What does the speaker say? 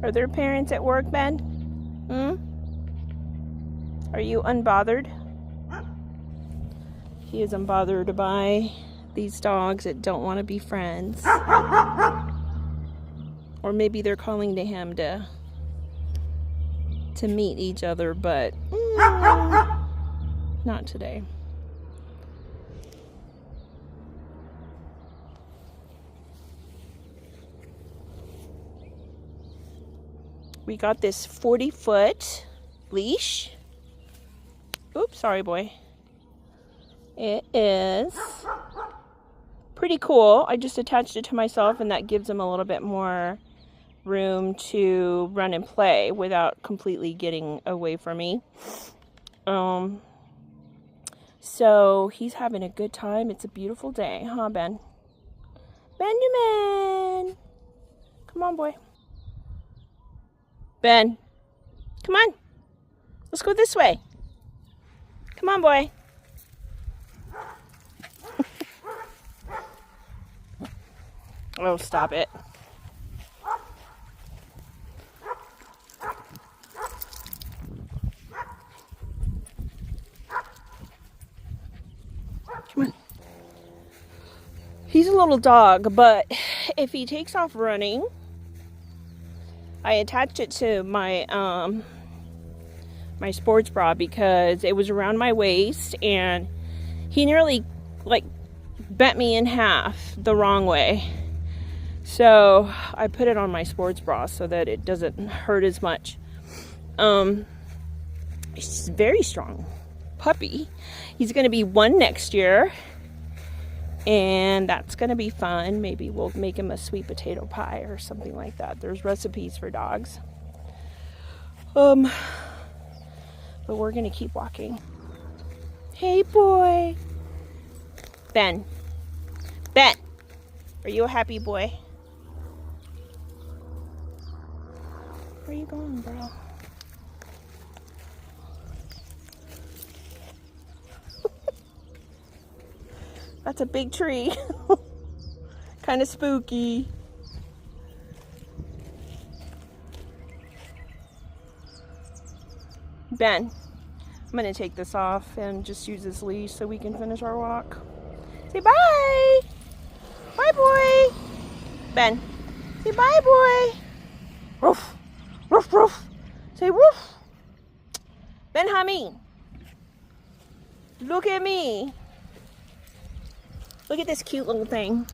Are there parents at work, Ben? Are you unbothered? He is unbothered by these dogs that don't want to be friends. Or maybe they're calling to him to meet each other, but not today. We got this 40-foot leash. Oops, sorry, boy. It is pretty cool. I just attached it to myself, and that gives him a little bit more room to run and play without completely getting away from me. So he's having a good time. It's a beautiful day, huh, Ben? Benjamin! Come on, boy. Ben, come on. Let's go this way. Come on, boy. Oh, stop it. Come on. He's a little dog, but if he takes off running, I attached it to my my sports bra because it was around my waist, and he nearly bent me in half the wrong way. So I put it on my sports bra so that it doesn't hurt as much. He's a very strong puppy. He's going to be 1 next year, and that's going to be fun. Maybe we'll make him a sweet potato pie or something like that. There's recipes for dogs. But we're going to keep walking. Hey, boy. Ben. Ben. Are you a happy boy? Where are you going, bro? That's a big tree. Kind of spooky. Ben, I'm going to take this off and just use this leash so we can finish our walk. Say bye. Bye, boy. Ben, say bye, boy. Woof. Woof, woof. Say woof. Ben Hameen. Look at me. Look at this cute little thing.